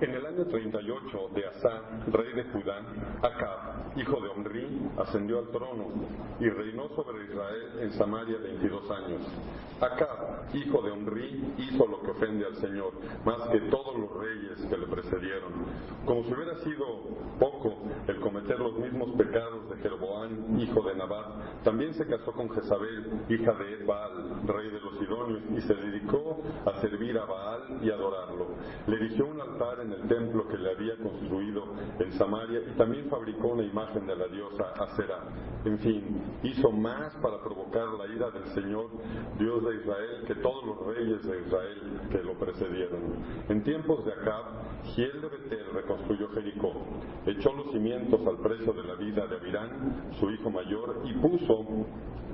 En el año 38 de Asa, rey de Judá, Acab, hijo de Omri, ascendió al trono y reinó sobre Israel en Samaria 22 años. Acab, hijo de Omri, hizo lo que ofende al Señor, más que todos los reyes que le precedieron. Como si hubiera sido poco el cometer los mismos pecados de Jeroboam, hijo de Nabat, también se casó con Jezabel, hija de Baal, rey de los Sidonios, y se dedicó a servir a Baal y adorarlo. Le erigió un altar en el templo que le había construido en Samaria y también fabricó una imagen de la diosa Asera. En fin, hizo más para provocar la ira del Señor, Dios de Israel, que todos los reyes de Israel que lo precedieron. En tiempos de Acab, Giel de Betel reconstruyó Jericó, echó los cimientos al precio de la vida de Abirán, su hijo mayor, y puso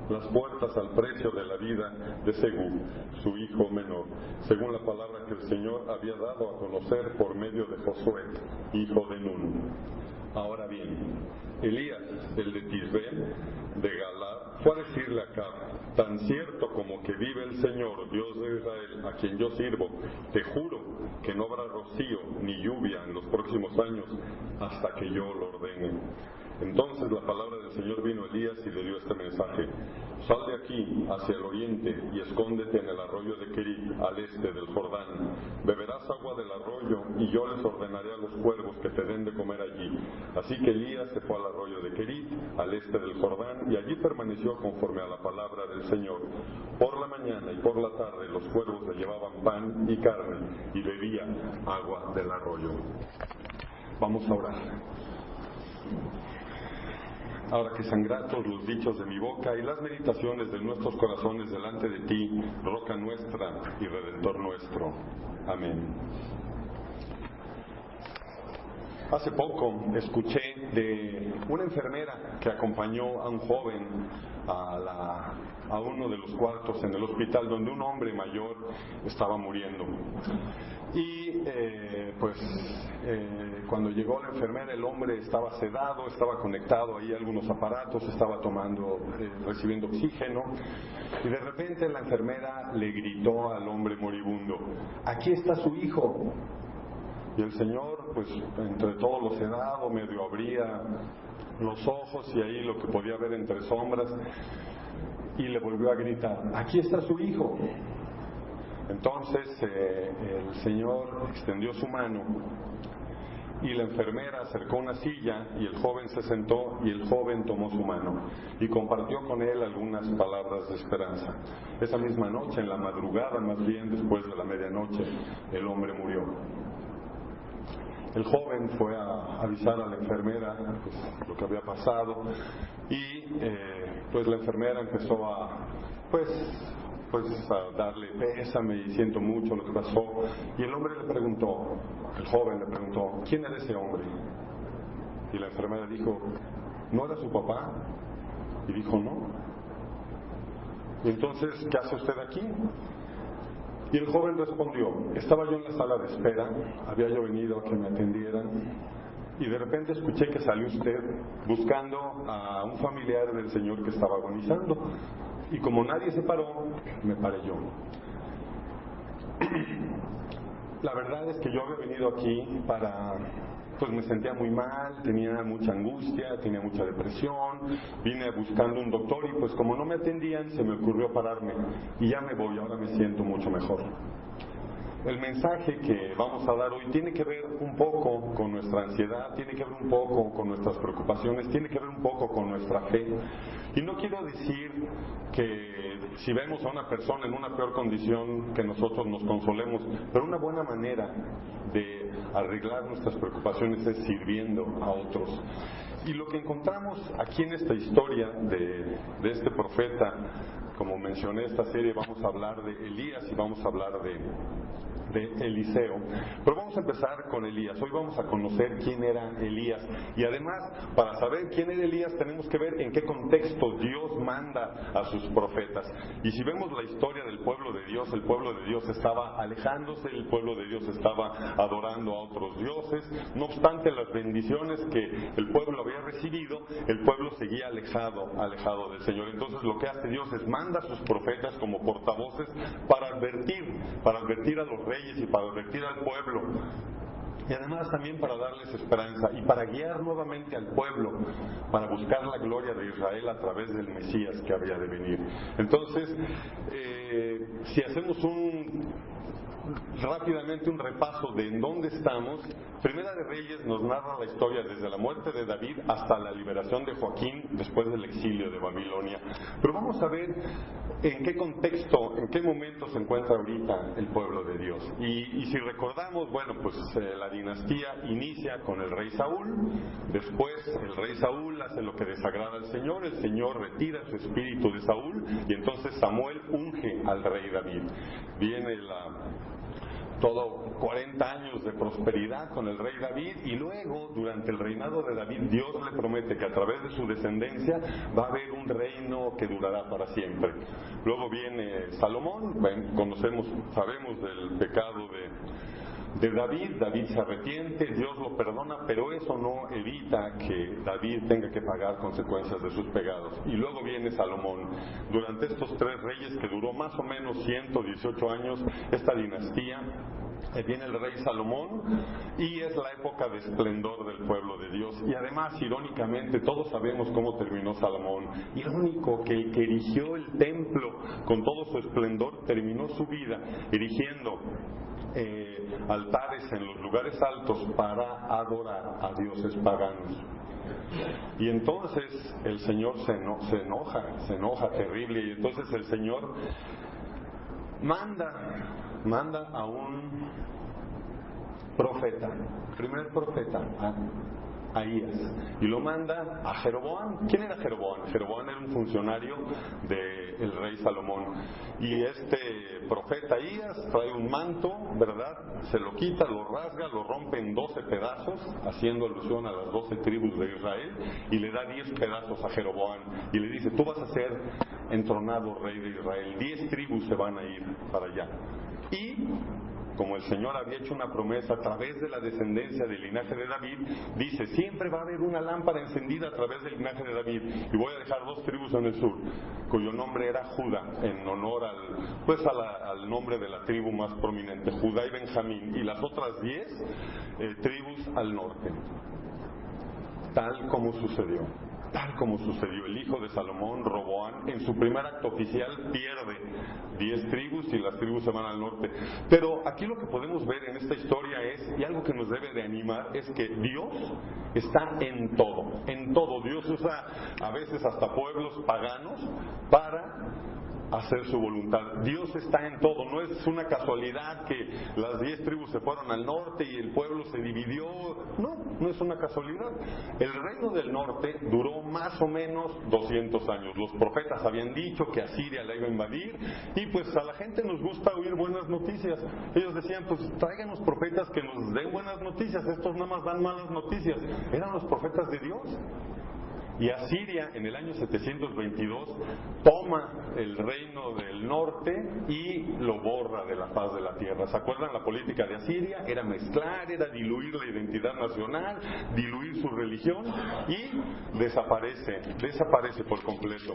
las puertas al precio de la vida de Segú, su hijo menor, según la palabra que el Señor había dado a conocer por medio de Josué, hijo de Nun. Ahora bien, Elías, el de Tisbé, de Galad, fue a decirle a Acab: tan cierto como que vive el Señor, Dios de Israel, a quien yo sirvo, te juro que no habrá rocío ni lluvia en los próximos años hasta que yo lo ordene. Entonces la palabra del Señor vino a Elías y le dio este mensaje: sal de aquí hacia el oriente y escóndete en el arroyo de Kerit, al este del Jordán. Beberás agua del arroyo y yo les ordenaré a los cuervos que te den de comer allí. Así que Elías se fue al arroyo de Kerit, al este del Jordán, y allí permaneció conforme a la palabra del Señor. Por la mañana y por la tarde los cuervos le llevaban pan y carne y bebía agua del arroyo. Vamos a orar. Ahora que sean gratos los dichos de mi boca y las meditaciones de nuestros corazones delante de ti, roca nuestra y redentor nuestro. Amén. Hace poco escuché de una enfermera que acompañó a un joven a uno de los cuartos en el hospital donde un hombre mayor estaba muriendo. Y cuando llegó la enfermera, el hombre estaba sedado, estaba conectado ahí a algunos aparatos, estaba recibiendo oxígeno, y de repente la enfermera le gritó al hombre moribundo: aquí está su hijo. Y el señor, pues entre todo lo sedado, medio abría los ojos y ahí lo que podía ver entre sombras, y le volvió a gritar: aquí está su hijo. Entonces el señor extendió su mano y la enfermera acercó una silla y el joven se sentó y el joven tomó su mano y compartió con él algunas palabras de esperanza. Esa misma noche, en la madrugada, más bien después de la medianoche, el hombre murió. El joven fue a avisar a la enfermera lo que había pasado y la enfermera empezó a darle pésame y siento mucho lo que pasó. Y el joven le preguntó: ¿quién era ese hombre? Y la enfermera dijo: ¿no era su papá? Y dijo: no. Y entonces, ¿qué hace usted aquí? Y el joven respondió: estaba yo en la sala de espera, había yo venido a que me atendieran, y de repente escuché que salió usted buscando a un familiar del señor que estaba agonizando. Y como nadie se paró, me paré yo. La verdad es que yo había venido aquí me sentía muy mal, tenía mucha angustia, tenía mucha depresión, vine buscando un doctor y pues como no me atendían, se me ocurrió pararme. Y ya me voy, ahora me siento mucho mejor. El mensaje que vamos a dar hoy tiene que ver un poco con nuestra ansiedad, tiene que ver un poco con nuestras preocupaciones, tiene que ver un poco con nuestra fe. Y no quiero decir que si vemos a una persona en una peor condición que nosotros nos consolemos, pero una buena manera de arreglar nuestras preocupaciones es sirviendo a otros. Y lo que encontramos aquí en esta historia de este profeta, como mencioné, esta serie vamos a hablar de Elías y vamos a hablar de Eliseo, pero vamos a empezar con Elías. Hoy vamos a conocer quién era Elías y además, para saber quién era Elías, tenemos que ver en qué contexto Dios manda a sus profetas. Y si vemos la historia del pueblo de Dios, el pueblo de Dios estaba alejándose, el pueblo de Dios estaba adorando a otros dioses. No obstante las bendiciones que el pueblo había recibido, el pueblo seguía alejado del Señor. Entonces lo que hace Dios es manda a sus profetas como portavoces para advertir a los reyes y para advertir al pueblo y además también para darles esperanza y para guiar nuevamente al pueblo para buscar la gloria de Israel a través del Mesías que había de venir. Entonces, si hacemos rápidamente un repaso de en dónde estamos, Primera de Reyes nos narra la historia desde la muerte de David hasta la liberación de Joaquín después del exilio de Babilonia. Pero vamos a ver en qué contexto, en qué momento se encuentra ahorita el pueblo de Dios. Y si recordamos, bueno, pues la dinastía inicia con el rey Saúl, después el rey Saúl hace lo que desagrada al Señor, el Señor retira su espíritu de Saúl y entonces Samuel unge al rey David. Viene todo 40 años de prosperidad con el rey David y luego durante el reinado de David Dios le promete que a través de su descendencia va a haber un reino que durará para siempre. Luego viene Salomón, sabemos del pecado de David. David se arrepiente, Dios lo perdona, pero eso no evita que David tenga que pagar consecuencias de sus pecados. Y luego viene Salomón. Durante estos 3 reyes que duró más o menos 118 años esta dinastía, viene el rey Salomón y es la época de esplendor del pueblo de Dios. Y además, irónicamente, todos sabemos cómo terminó Salomón. Irónico que el que erigió el templo con todo su esplendor terminó su vida erigiendo altares en los lugares altos para adorar a dioses paganos. Y entonces el Señor se enoja terrible, y entonces el Señor manda a un profeta, primer profeta, Ahías, y lo manda a Jeroboam. ¿Quién era Jeroboam? Jeroboam era un funcionario del rey Salomón, y este profeta Ahías trae un manto, ¿verdad? Se lo quita, lo rasga, lo rompe en 12 pedazos, haciendo alusión a las 12 tribus de Israel, y le da 10 pedazos a Jeroboam y le dice: tú vas a ser entronado rey de Israel, 10 tribus se van a ir para allá. Y como el Señor había hecho una promesa a través de la descendencia del linaje de David, dice: siempre va a haber una lámpara encendida a través del linaje de David, y voy a dejar 2 tribus en el sur, cuyo nombre era Judá, en honor al nombre de la tribu más prominente, Judá y Benjamín, y las otras 10 tribus al norte. Tal como sucedió. El hijo de Salomón, Roboam, en su primer acto oficial pierde 10 tribus y las tribus se van al norte. Pero aquí lo que podemos ver en esta historia y algo que nos debe de animar, es que Dios está en todo. Dios usa a veces hasta pueblos paganos para hacer su voluntad. Dios está en todo. No es una casualidad que las 10 tribus se fueron al norte y el pueblo se dividió. No es una casualidad. El reino del norte duró más o menos 200 años. Los profetas habían dicho que Asiria la iba a invadir, y pues a la gente nos gusta oír buenas noticias. Ellos decían: pues tráiganos profetas que nos den buenas noticias, estos nada más dan malas noticias. Eran los profetas de Dios. Y Asiria en el año 722 toma el reino del norte y lo borra de la faz de la tierra. ¿Se acuerdan? La política de Asiria era mezclar, era diluir la identidad nacional, diluir su religión, y desaparece por completo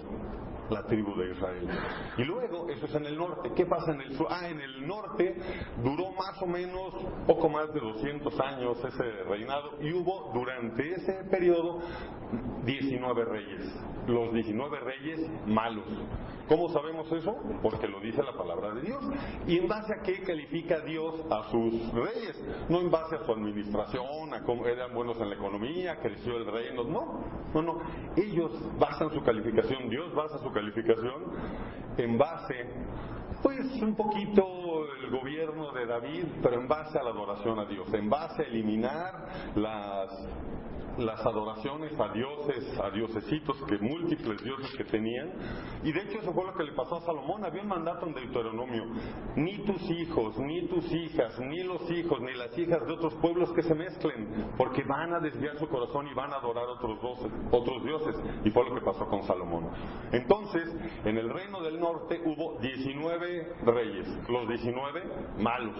la tribu de Israel. Y luego, eso es en el norte. ¿Qué pasa en el sur? En el norte duró más o menos poco más de 200 años ese reinado, y hubo durante ese periodo 19 reyes. Los 19 reyes malos. ¿Cómo sabemos eso? Porque lo dice la palabra de Dios. ¿Y en base a qué califica Dios a sus reyes? No en base a su administración, a cómo eran buenos en la economía, creció el reino. No. Ellos basan su calificación, Dios basa su calificación en base, pues un poquito el gobierno de David, pero en base a la adoración a Dios, en base a eliminar las adoraciones a dioses, a diosesitos, múltiples dioses que tenían. Y de hecho eso fue lo que le pasó a Salomón. Había un mandato en Deuteronomio: ni tus hijos, ni tus hijas, ni los hijos, ni las hijas de otros pueblos que se mezclen, porque van a desviar su corazón y van a adorar otros dioses. Y fue lo que pasó con Salomón. Entonces, en el reino del norte hubo 19 reyes, los 19 malos.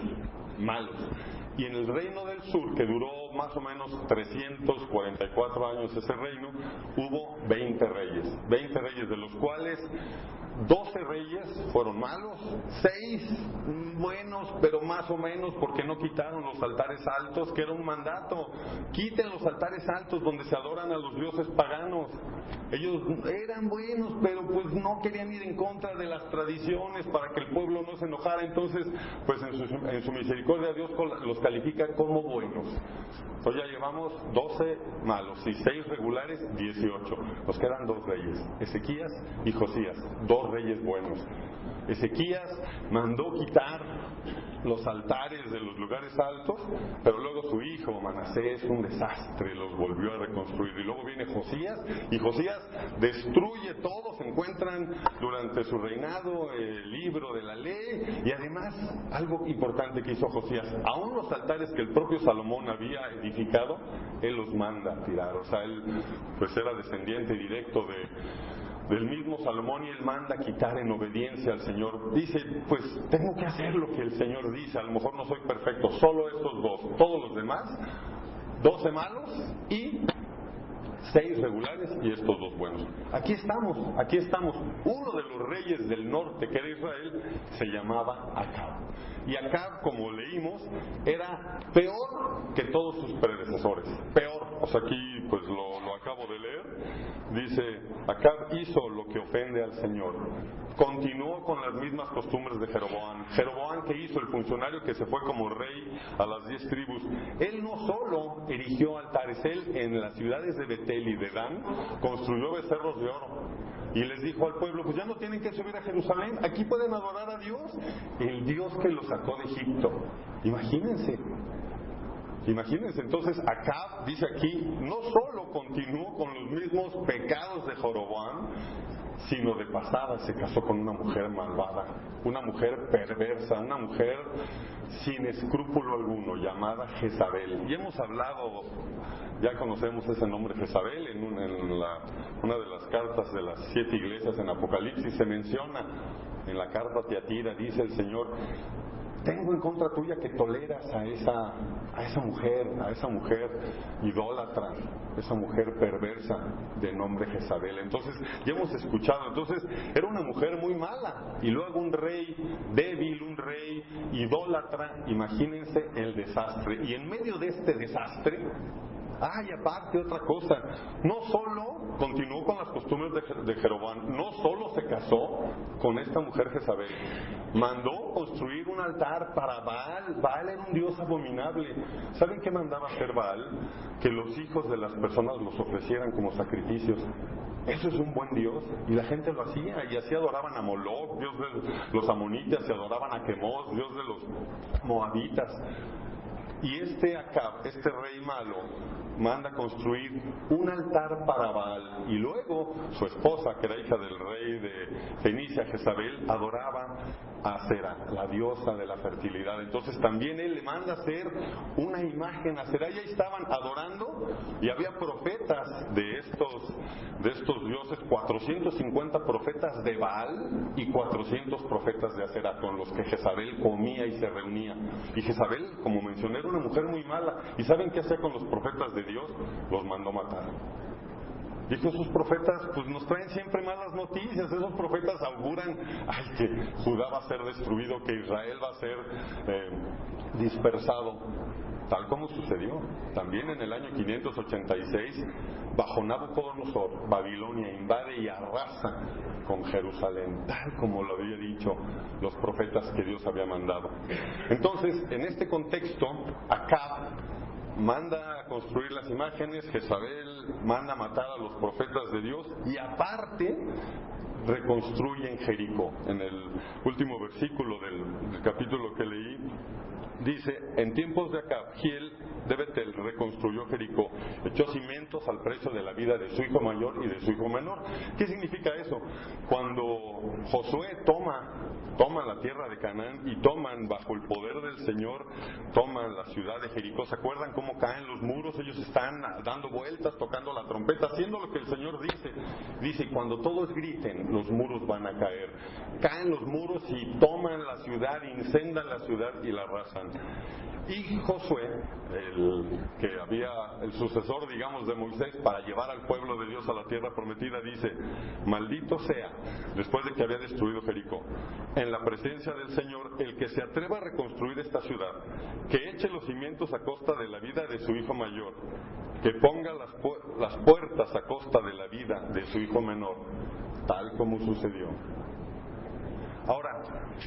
Y en el reino del sur, que duró más o menos 344 años ese reino, hubo 20 reyes, de los cuales 12 reyes fueron malos, 6 buenos, pero más o menos, porque no quitaron los altares altos, que era un mandato. Quiten los altares altos donde se adoran a los dioses paganos. Ellos eran buenos, pero pues no querían ir en contra de las tradiciones para que el pueblo no se enojara. Entonces, pues en su misericordia Dios los califica como buenos. Entonces ya llevamos 12 malos y 6 regulares, 18. Nos quedan 2 reyes, Ezequías y Josías, 2 reyes buenos. Ezequías mandó quitar los altares de los lugares altos, pero luego su hijo Manasés, un desastre, los volvió a reconstruir. Y luego viene Josías, y Josías destruye todo. Se encuentran durante su reinado el libro de la ley, y además algo importante que hizo Josías, aún los altares que el propio Salomón había edificado, él los manda a tirar. O sea, él pues era descendiente directo del mismo Salomón, y él manda quitar en obediencia al Señor. Dice, pues tengo que hacer lo que el Señor dice, a lo mejor no soy perfecto, solo estos 2, todos los demás, 12 malos y 6 regulares y estos 2 buenos. Aquí estamos. Uno de los reyes del norte, que era Israel, se llamaba Acab. Y Acab, como leímos, era peor que todos sus predecesores. Peor. O sea, aquí pues lo acabo de leer. Dice, Acab hizo lo que ofende al Señor. Continuó con las mismas costumbres de Jeroboam. Jeroboam, que hizo el funcionario que se fue como rey a las 10 tribus. Él no solo erigió altares, él en las ciudades de Betel y de Dan construyó becerros de oro. Y les dijo al pueblo, pues ya no tienen que subir a Jerusalén, aquí pueden adorar a Dios, el Dios que los sacó de Egipto. Imagínense. Entonces Acab, dice aquí, no solo continuó con los mismos pecados de Jeroboam, sino de pasada se casó con una mujer malvada, una mujer perversa, una mujer sin escrúpulo alguno, llamada Jezabel. Y hemos hablado, ya conocemos ese nombre Jezabel, en una de las cartas de las 7 iglesias en Apocalipsis se menciona. En la carta a Tiatira dice el Señor, tengo en contra tuya que toleras a esa mujer idólatra, esa mujer perversa de nombre Jezabel. Entonces, ya hemos escuchado, entonces era una mujer muy mala, y luego un rey débil, un rey idólatra. Imagínense el desastre. Y en medio de este desastre, aparte otra cosa, no solo continuó con las costumbres de Jeroboam, no solo se casó con esta mujer Jezabel, mandó construir un altar para Baal. Baal era un dios abominable. ¿Saben qué mandaba hacer Baal? Que los hijos de las personas los ofrecieran como sacrificios. Eso es un buen Dios, y la gente lo hacía, y así adoraban a Moloch, dios de los amonitas, y adoraban a Quemos, dios de los moabitas. Y Acab, este rey malo, manda construir un altar para Baal, y luego su esposa, que era hija del rey de Fenicia, Jezabel, adoraba a Asera, la diosa de la fertilidad. Entonces también él le manda hacer una imagen a Asera, y ahí estaban adorando, y había profetas de estos dioses, 450 profetas de Baal y 400 profetas de Asera, con los que Jezabel comía y se reunía. Y Jezabel, como mencioné, era una mujer muy mala. ¿Y saben qué hacía con los profetas de Dios? Los mandó matar. Dijo, esos profetas pues nos traen siempre malas noticias. Esos profetas auguran que Judá va a ser destruido, que Israel va a ser dispersado, tal como sucedió. También en el año 586, bajo Nabucodonosor, Babilonia invade y arrasa con Jerusalén, tal como lo había dicho los profetas que Dios había mandado. Entonces, en este contexto, Acab manda a construir las imágenes, Jezabel manda matar a los profetas de Dios, y aparte reconstruyen Jericó. En el último versículo del capítulo que leí, dice, en tiempos de Acab, Giel de Betel reconstruyó Jericó, echó cimientos al precio de la vida de su hijo mayor y de su hijo menor. ¿Qué significa eso? Cuando Josué toma la tierra de Canaán y toman bajo el poder del Señor, toman la ciudad de Jericó. ¿Se acuerdan cómo caen los muros? Ellos están dando vueltas, tocando la trompeta, haciendo lo que el Señor dice. Dice, cuando todos griten, los muros van a caer. Caen los muros y toman la ciudad, incendian la ciudad y la arrasan. Y Josué, que había el sucesor, digamos, de Moisés para llevar al pueblo de Dios a la tierra prometida, dice: maldito sea, después de que había destruido Jericó, en la presencia del Señor, el que se atreva a reconstruir esta ciudad, que eche los cimientos a costa de la vida de su hijo mayor, que ponga las puertas a costa de la vida de su hijo menor, tal como sucedió. Ahora,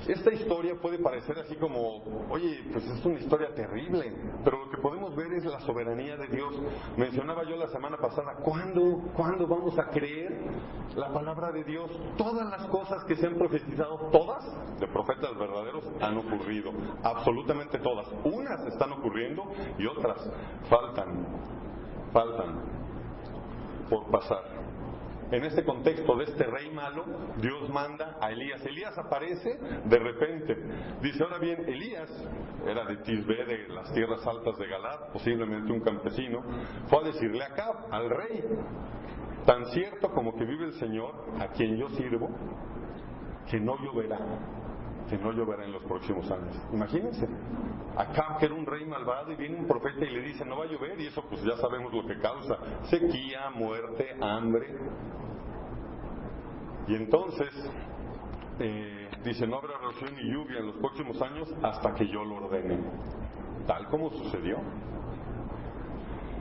esta historia puede parecer así como, oye, pues es una historia terrible, pero lo que podemos ver es la soberanía de Dios. Mencionaba yo la semana pasada, ¿cuándo vamos a creer la palabra de Dios? Todas las cosas que se han profetizado, todas, de profetas verdaderos, han ocurrido, absolutamente todas. Unas están ocurriendo y otras faltan por pasar. En este contexto de este rey malo, Dios manda a Elías. Elías aparece de repente. Dice, ahora bien, Elías era de Tisbé, de las tierras altas de Galaad, posiblemente un campesino, fue a decirle a Acab, al rey: tan cierto como que vive el Señor, a quien yo sirvo, que no lloverá en los próximos años. Imagínense, Acab, que era un rey malvado, y viene un profeta y le dice: no va a llover, y eso pues ya sabemos lo que causa: sequía, muerte, hambre. Y entonces dice: no habrá rocío ni lluvia en los próximos años hasta que yo lo ordene, tal como sucedió.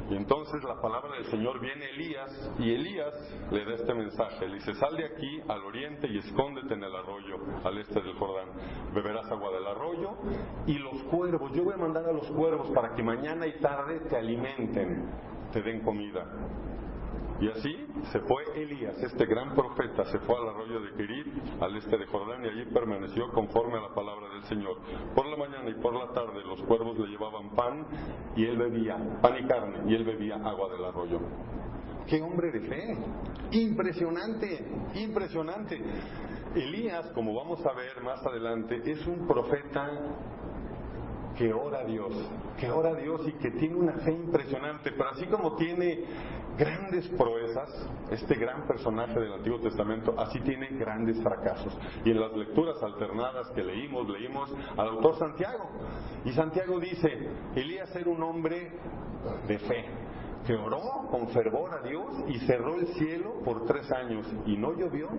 Y entonces la palabra del Señor viene a Elías, y Elías le da este mensaje. Le dice: sal de aquí al oriente y escóndete en el arroyo al este del Jordán. Beberás agua del arroyo, y los cuervos, yo voy a mandar a los cuervos para que mañana y tarde te alimenten, te den comida. Y así se fue Elías, este gran profeta, se fue al arroyo de Kerit, al este de Jordán, y allí permaneció conforme a la palabra del Señor. Por la mañana y por la tarde los cuervos le llevaban pan y y carne, y él bebía agua del arroyo. ¡Qué hombre de fe! ¡Impresionante! ¡Impresionante! Elías, como vamos a ver más adelante, es un profeta que ora a Dios y que tiene una fe impresionante, pero así como tiene grandes proezas, este gran personaje del Antiguo Testamento, así tiene grandes fracasos. Y en las lecturas alternadas que leímos al autor Santiago, y Santiago dice: Elías era un hombre de fe, que oró con fervor a Dios y cerró el cielo por 3 años y no llovió,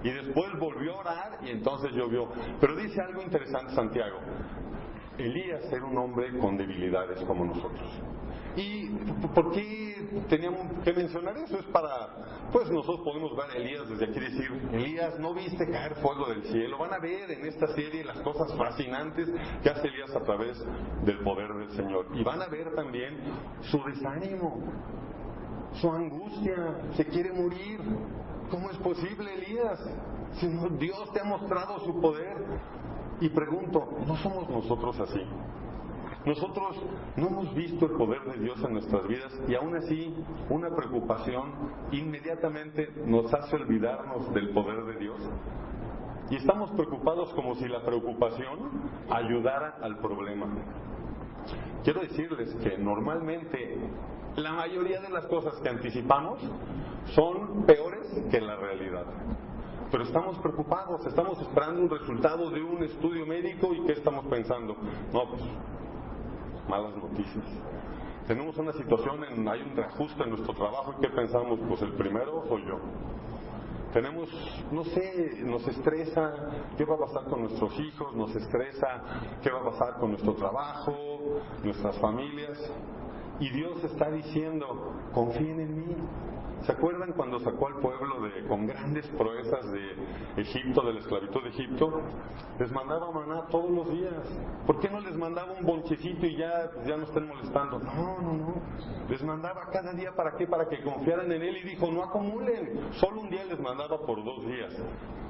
y después volvió a orar y entonces llovió. Pero dice algo interesante Santiago: Elías era un hombre con debilidades como nosotros. ¿Y por qué teníamos que mencionar eso? Es para, pues nosotros podemos ver a Elías desde aquí y decir: Elías, ¿no viste caer fuego del cielo? Van a ver en esta serie las cosas fascinantes que hace Elías a través del poder del Señor. Y van a ver también su desánimo, su angustia, se quiere morir. ¿Cómo es posible, Elías? Si Dios te ha mostrado su poder. Y pregunto, ¿no somos nosotros así? Nosotros no hemos visto el poder de Dios en nuestras vidas, y aún así una preocupación inmediatamente nos hace olvidarnos del poder de Dios. Y estamos preocupados como si la preocupación ayudara al problema. Quiero decirles que normalmente la mayoría de las cosas que anticipamos son peores que la realidad. Pero estamos preocupados, estamos esperando un resultado de un estudio médico, y ¿qué estamos pensando? No, pues malas noticias. Tenemos una situación, hay un reajuste en nuestro trabajo, y ¿qué pensamos? Pues el primero soy yo. Tenemos, no sé, nos estresa qué va a pasar con nuestros hijos, nos estresa qué va a pasar con nuestro trabajo, nuestras familias. Y Dios está diciendo: confíen en mí. ¿Se acuerdan cuando sacó al pueblo con grandes proezas de Egipto, de la esclavitud de Egipto? Les mandaba maná todos los días. ¿Por qué no les mandaba un bonchecito y ya no estén molestando? No. Les mandaba cada día. ¿Para qué? Para que confiaran en Él. Y dijo: no acumulen. Solo un día les mandaba por 2 días.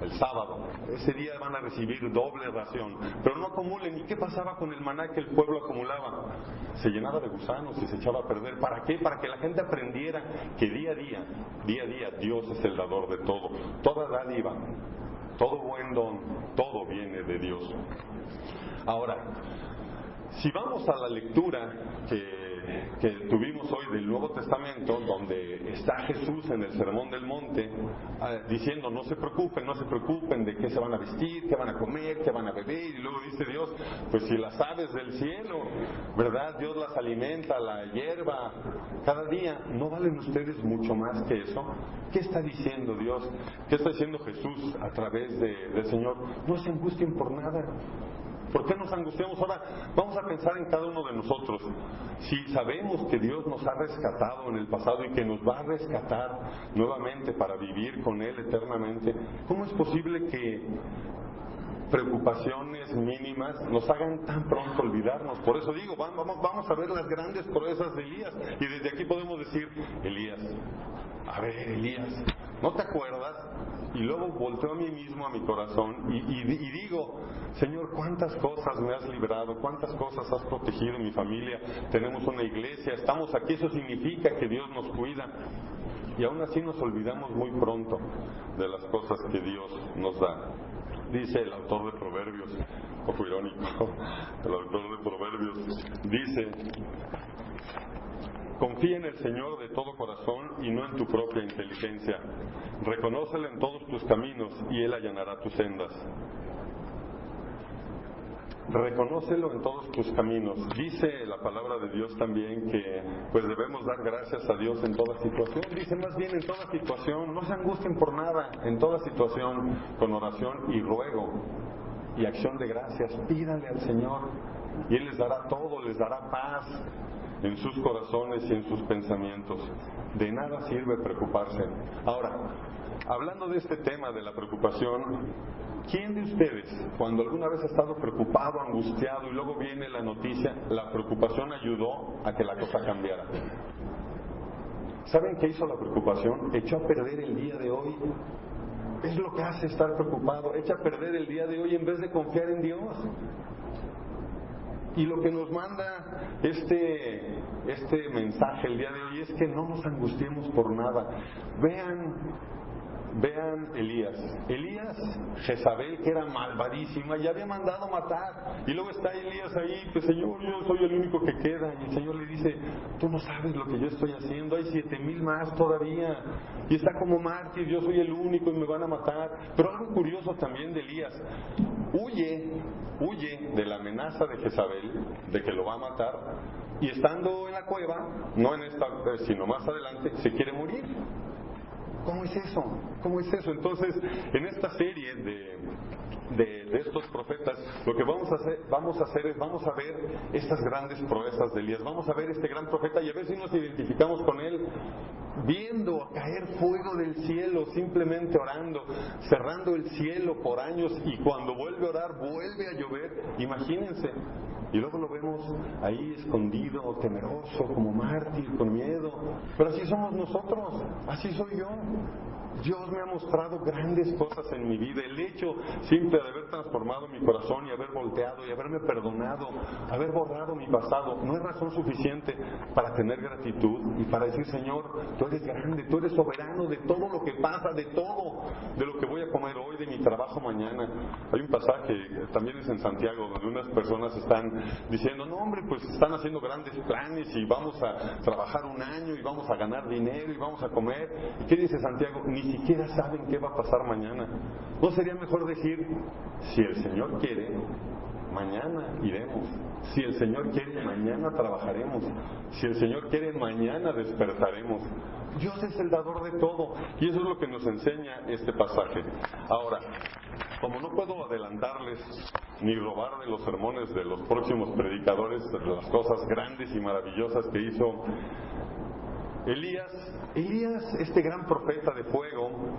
El sábado. Ese día van a recibir doble ración. Pero no acumulen. ¿Y qué pasaba con el maná que el pueblo acumulaba? Se llenaba de gusanos y se echaba a perder. ¿Para qué? Para que la gente aprendiera que día a día Dios es el dador de todo. Toda dádiva, todo buen don, todo viene de Dios. Ahora, Si vamos a la lectura que tuvimos hoy del Nuevo Testamento, donde está Jesús en el Sermón del Monte, diciendo no se preocupen de qué se van a vestir, qué van a comer, qué van a beber, y luego dice Dios, pues si las aves del cielo, ¿verdad? Dios las alimenta, la hierba, cada día, ¿no valen ustedes mucho más que eso? ¿Qué está diciendo Dios? ¿Qué está diciendo Jesús a través del Señor? No se angustien por nada. ¿Por qué nos angustiamos? Ahora vamos a pensar en cada uno de nosotros. Si sabemos que Dios nos ha rescatado en el pasado y que nos va a rescatar nuevamente para vivir con Él eternamente, ¿cómo es posible que preocupaciones mínimas nos hagan tan pronto olvidarnos? Por eso digo, vamos a ver las grandes proezas de Elías, y desde aquí podemos decir, Elías, ¿no te acuerdas? Y luego volteo a mí mismo, a mi corazón, y digo, Señor, ¿cuántas cosas me has librado? ¿Cuántas cosas has protegido en mi familia? Tenemos una iglesia, estamos aquí, eso significa que Dios nos cuida. Y aún así nos olvidamos muy pronto de las cosas que Dios nos da. Dice el autor de Proverbios, un poco irónico, el autor de Proverbios dice: confía en el Señor de todo corazón y no en tu propia inteligencia. Reconócelo en todos tus caminos y Él allanará tus sendas. Reconócelo en todos tus caminos. Dice la palabra de Dios también que pues debemos dar gracias a Dios en toda situación. Dice más bien en toda situación, no se angustien por nada, en toda situación, con oración y ruego y acción de gracias, pídanle al Señor y Él les dará todo, les dará paz en sus corazones y en sus pensamientos. De nada sirve preocuparse. Ahora, hablando de este tema de la preocupación, ¿quién de ustedes, cuando alguna vez ha estado preocupado, angustiado y luego viene la noticia, la preocupación ayudó a que la cosa cambiara? ¿Saben qué hizo la preocupación? Echó a perder el día de hoy. Es lo que hace estar preocupado, echa a perder el día de hoy en vez de confiar en Dios. Y lo que nos manda este mensaje el día de hoy es que no nos angustiemos por nada. Vean Elías, Jezabel, que era malvadísima, ya había mandado matar, y luego está Elías ahí, pues Señor, yo soy el único que queda, y el Señor le dice, tú no sabes lo que yo estoy haciendo, hay 7,000 más todavía, y está como mártir, yo soy el único y me van a matar. Pero algo curioso también de Elías, huye de la amenaza de Jezabel, de que lo va a matar, y estando en la cueva, no en esta, sino más adelante, se quiere morir. ¿Cómo es eso? Entonces, en esta serie de estos profetas, lo que vamos a hacer es ver estas grandes proezas de Elías. Vamos a ver este gran profeta y a ver si nos identificamos con él, viendo caer fuego del cielo, simplemente orando, cerrando el cielo por años, y cuando vuelve a orar, vuelve a llover. Imagínense. Y luego lo vemos ahí escondido, temeroso, como mártir, con miedo. Pero así somos nosotros, así soy yo. Dios me ha mostrado grandes cosas en mi vida. El hecho simple de haber transformado mi corazón y haber volteado y haberme perdonado, haber borrado mi pasado, no es razón suficiente para tener gratitud y para decir, Señor, tú eres grande, tú eres soberano de todo lo que pasa, de todo, de lo que voy a comer hoy, de mi trabajo mañana. Hay un pasaje, también es en Santiago, donde unas personas están diciendo, no hombre, pues están haciendo grandes planes y vamos a trabajar un año y vamos a ganar dinero y vamos a comer. ¿Y qué dice Santiago? Ni siquiera saben qué va a pasar mañana. ¿No sería mejor decir, si el Señor quiere, mañana iremos? Si el Señor quiere, mañana trabajaremos. Si el Señor quiere, mañana despertaremos. Dios es el dador de todo, y eso es lo que nos enseña este pasaje. Ahora, como no puedo adelantarles ni robar de los sermones de los próximos predicadores de las cosas grandes y maravillosas que hizo Elías, este gran profeta de fuego,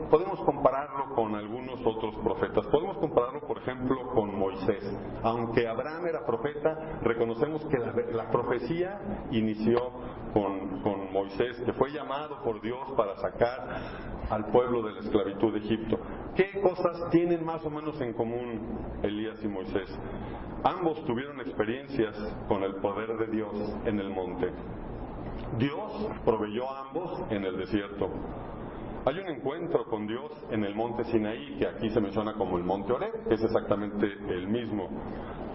podemos compararlo con algunos otros profetas. Podemos compararlo, por ejemplo, con Moisés. Aunque Abraham era profeta, reconocemos que la profecía inició con Moisés, que fue llamado por Dios para sacar al pueblo de la esclavitud de Egipto. ¿Qué cosas tienen más o menos en común Elías y Moisés? Ambos tuvieron experiencias con el poder de Dios en el monte. Dios proveyó a ambos en el desierto. Hay un encuentro con Dios en el monte Sinaí, que aquí se menciona como el monte Horeb, que es exactamente el mismo.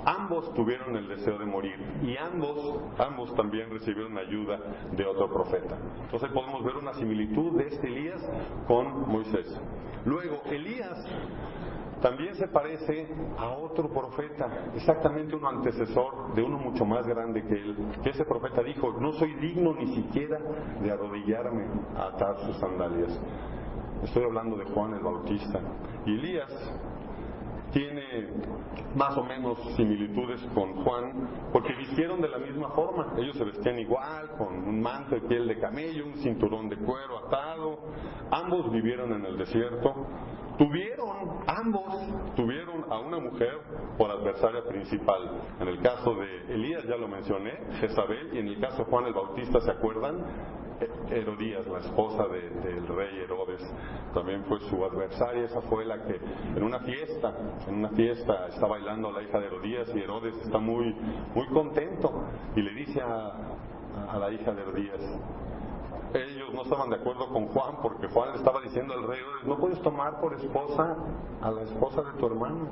Ambos tuvieron el deseo de morir y ambos también recibieron ayuda de otro profeta. Entonces podemos ver una similitud de este Elías con Moisés. Luego, Elías también se parece a otro profeta, exactamente un antecesor de uno mucho más grande que él, que ese profeta dijo: no soy digno ni siquiera de arrodillarme a atar sus sandalias. Estoy hablando de Juan el Bautista. Y Elías tiene más o menos similitudes con Juan, porque vistieron de la misma forma. Ellos se vestían igual, con un manto de piel de camello, un cinturón de cuero atado. Ambos vivieron en el desierto. Ambos tuvieron a una mujer por adversaria principal. En el caso de Elías ya lo mencioné, Jezabel, y en el caso de Juan el Bautista, ¿se acuerdan? Herodías, la esposa del rey Herodes, también fue su adversaria. Esa fue la que en una fiesta está bailando la hija de Herodías, y Herodes está muy contento y le dice a la hija de Herodías. Ellos no estaban de acuerdo con Juan, porque Juan le estaba diciendo al rey: no puedes tomar por esposa a la esposa de tu hermano,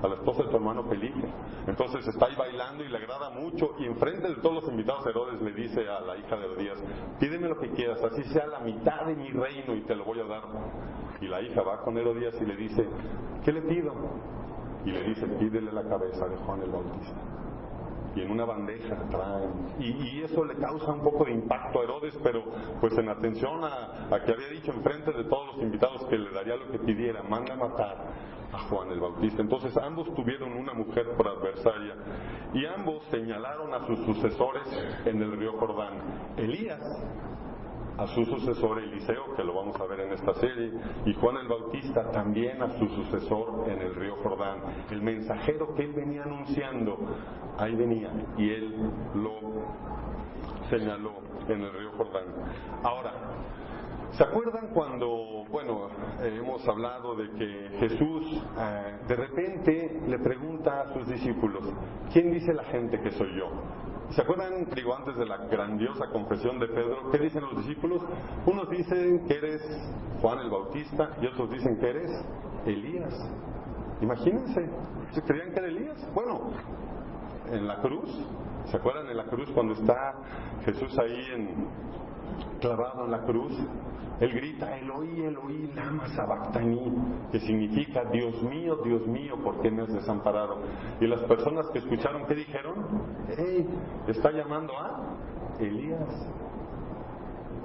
a la esposa de tu hermano Felipe. Entonces está ahí bailando y le agrada mucho, y enfrente de todos los invitados Herodes le dice a la hija de Herodías: pídeme lo que quieras, así sea la mitad de mi reino y te lo voy a dar. Y la hija va con Herodías y le dice: ¿qué le pido? Y le dice: pídele la cabeza de Juan el Bautista. Y en una bandeja traen, y eso le causa un poco de impacto a Herodes, pero pues en atención a que había dicho enfrente de todos los invitados que le daría lo que pidiera, manda a matar a Juan el Bautista. Entonces ambos tuvieron una mujer por adversaria, y ambos señalaron a sus sucesores en el río Jordán. Elías a su sucesor Eliseo, que lo vamos a ver en esta serie, y Juan el Bautista también a su sucesor en el río Jordán. El mensajero que él venía anunciando, ahí venía, y él lo señaló en el río Jordán. Ahora, ¿se acuerdan cuando, hemos hablado de que Jesús de repente le pregunta a sus discípulos: ¿quién dice la gente que soy yo? ¿Se acuerdan, antes de la grandiosa confesión de Pedro, qué dicen los discípulos? Unos dicen que eres Juan el Bautista y otros dicen que eres Elías. Imagínense, ¿se creían que era Elías? Bueno, en la cruz, ¿se acuerdan en la cruz cuando está Jesús ahí clavado en la cruz? Él grita: Eloí, Eloí, lama sabactani, que significa: Dios mío, ¿por qué me has desamparado? Y las personas que escucharon, ¿qué dijeron? Está llamando a Elías.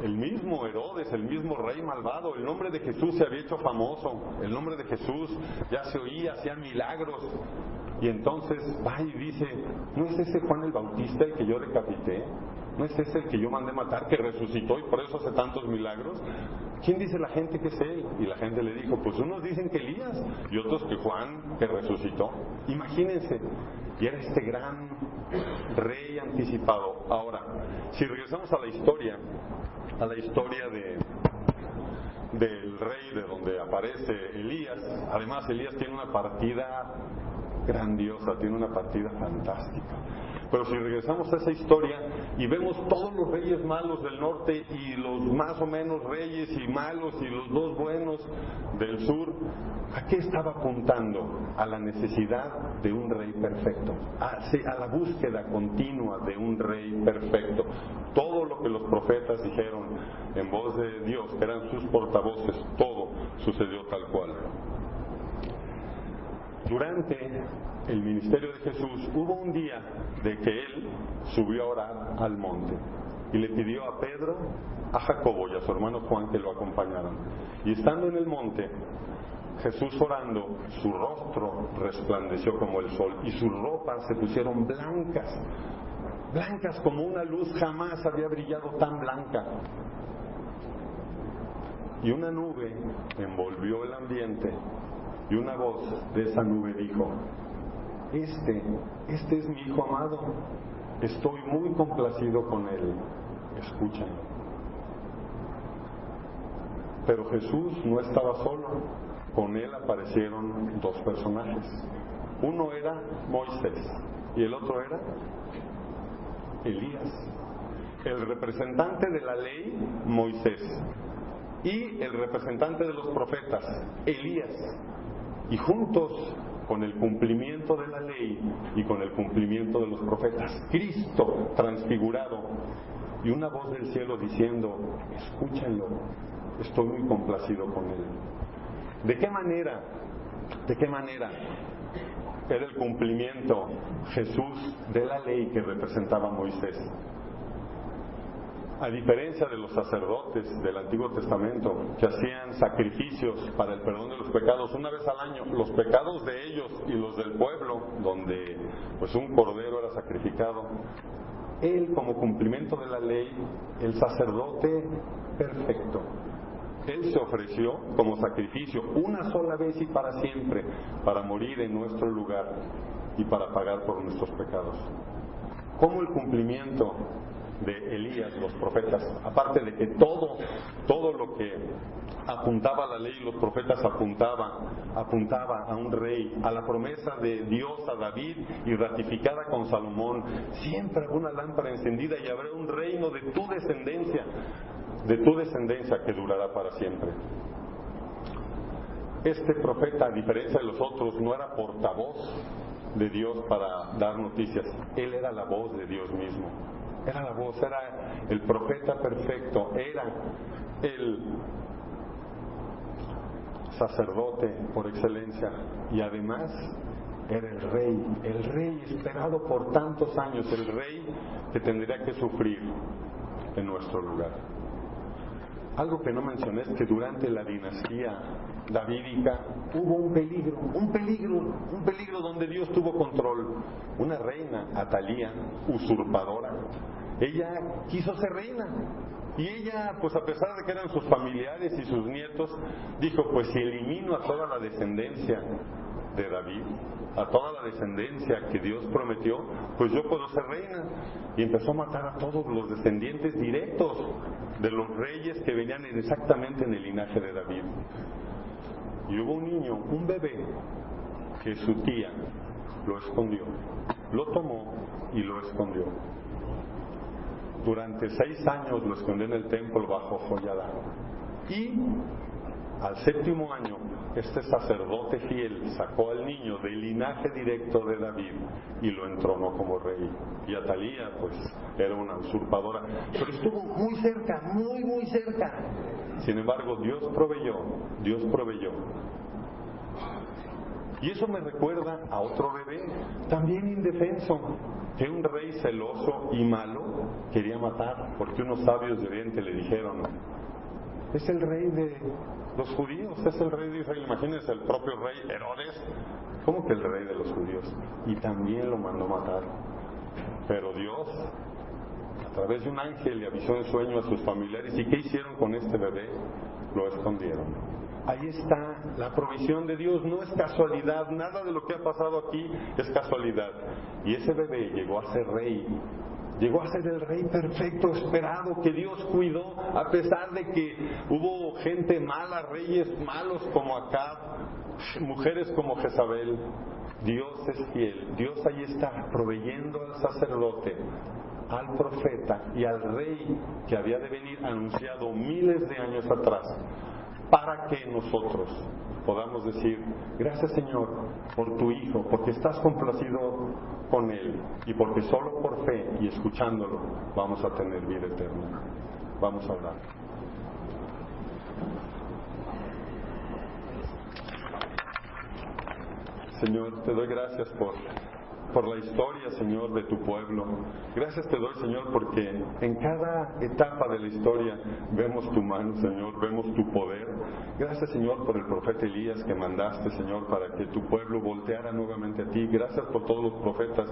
El mismo Herodes, el mismo rey malvado, el nombre de Jesús se había hecho famoso, el nombre de Jesús ya se oía, hacían milagros. Y entonces va y dice: ¿no es ese Juan el Bautista el que yo decapité? ¿No es ese el que yo mandé matar, que resucitó y por eso hace tantos milagros? ¿Quién dice la gente que es él? Y la gente le dijo: pues unos dicen que Elías y otros que Juan, que resucitó. Imagínense, y era este gran rey anticipado. Ahora, si regresamos a la historia del rey de donde aparece Elías, además Elías tiene una partida grandiosa, tiene una partida fantástica. Pero si regresamos a esa historia y vemos todos los reyes malos del norte y los más o menos reyes y malos y los dos buenos del sur, ¿a qué estaba apuntando? A la necesidad de un rey perfecto, a la búsqueda continua de un rey perfecto. Todo lo que los profetas dijeron en voz de Dios, que eran sus portavoces, todo sucedió tal cual. Durante el ministerio de Jesús hubo un día de que él subió a orar al monte y le pidió a Pedro, a Jacobo y a su hermano Juan que lo acompañaran. Y estando en el monte, Jesús orando, su rostro resplandeció como el sol y sus ropas se pusieron blancas, blancas como una luz. Jamás había brillado tan blanca. Y una nube envolvió el ambiente. Y una voz de esa nube dijo: Este es mi hijo amado, estoy muy complacido con él, escúchenlo. Pero Jesús no estaba solo, con él aparecieron dos personajes. Uno era Moisés y el otro era Elías. El representante de la ley, Moisés, y el representante de los profetas, Elías. Y juntos con el cumplimiento de la ley y con el cumplimiento de los profetas. Cristo transfigurado, y una voz del cielo diciendo: escúchenlo, estoy muy complacido con él. ¿De qué manera? ¿De qué manera era el cumplimiento Jesús de la ley que representaba Moisés? A diferencia de los sacerdotes del Antiguo Testamento, que hacían sacrificios para el perdón de los pecados una vez al año, los pecados de ellos y los del pueblo, donde pues un cordero era sacrificado, él, como cumplimiento de la ley, el sacerdote perfecto, él se ofreció como sacrificio una sola vez y para siempre, para morir en nuestro lugar y para pagar por nuestros pecados. Como el cumplimiento de Elías, los profetas, aparte de que todo lo que apuntaba a la ley y los profetas apuntaba a un rey, a la promesa de Dios a David y ratificada con Salomón: siempre habrá una lámpara encendida y habrá un reino de tu descendencia que durará para siempre. Este profeta, a diferencia de los otros, no era portavoz de Dios para dar noticias, él era la voz de Dios mismo. Era la voz, era el profeta perfecto, era el sacerdote por excelencia y además era el rey esperado por tantos años, el rey que tendría que sufrir en nuestro lugar. Algo que no mencioné es que durante la dinastía davídica hubo un peligro donde Dios tuvo control. Una reina, Atalía, usurpadora, ella quiso ser reina. Y ella, pues a pesar de que eran sus familiares y sus nietos, dijo: pues si elimino a toda la descendencia de David, a toda la descendencia que Dios prometió, pues yo puedo ser reina. Y empezó a matar a todos los descendientes directos de los reyes que venían exactamente en el linaje de David. Y hubo un niño, un bebé, que su tía lo escondió, lo tomó y lo escondió. Durante 6 años lo escondió en el templo bajo joyada. Y al 7º año, este sacerdote fiel sacó al niño del linaje directo de David y lo entronó como rey. Y Atalía, pues, era una usurpadora, pero estuvo muy cerca, muy cerca. Sin embargo, Dios proveyó. Y eso me recuerda a otro bebé, también indefenso, que un rey celoso y malo quería matar, porque unos sabios de Oriente le dijeron: es el rey de los judíos, es el rey de Israel. Imagínense, el propio rey Herodes, ¿cómo que el rey de los judíos? Y también lo mandó matar. Pero Dios, a través de un ángel, le avisó en sueño a sus familiares. ¿Y qué hicieron con este bebé? Lo escondieron. Ahí está la provisión de Dios, no es casualidad, nada de lo que ha pasado aquí es casualidad. Y ese bebé llegó a ser rey, llegó a ser el rey perfecto, esperado, que Dios cuidó, a pesar de que hubo gente mala, reyes malos como Acab, mujeres como Jezabel. Dios es fiel, Dios ahí está proveyendo al sacerdote, al profeta y al rey que había de venir, anunciado miles de años atrás, para que nosotros podamos decir: gracias, Señor, por tu Hijo, porque estás complacido con Él y porque solo por fe y escuchándolo vamos a tener vida eterna. Vamos a orar. Señor, te doy gracias por la historia, Señor, de tu pueblo. Gracias te doy, Señor, porque en cada etapa de la historia vemos tu mano, Señor, vemos tu poder. Gracias, Señor, por el profeta Elías que mandaste, Señor, para que tu pueblo volteara nuevamente a ti. Gracias por todos los profetas,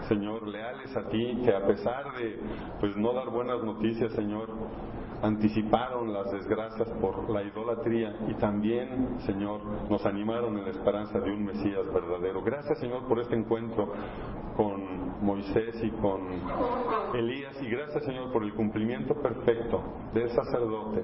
Señor, leales a ti, que a pesar de pues no dar buenas noticias, Señor, anticiparon las desgracias por la idolatría y también, Señor, nos animaron en la esperanza de un Mesías verdadero. Gracias, Señor, por este encuentro con Moisés y con Elías, y gracias, Señor, por el cumplimiento perfecto del sacerdote,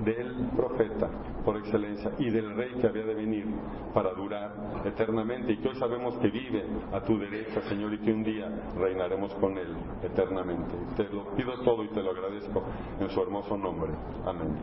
del profeta por excelencia y del rey que había de venir para durar eternamente y que hoy sabemos que vive a tu derecha, Señor, y que un día reinaremos con él eternamente. Te lo pido todo y te lo agradezco en su hermoso nombre. Amén.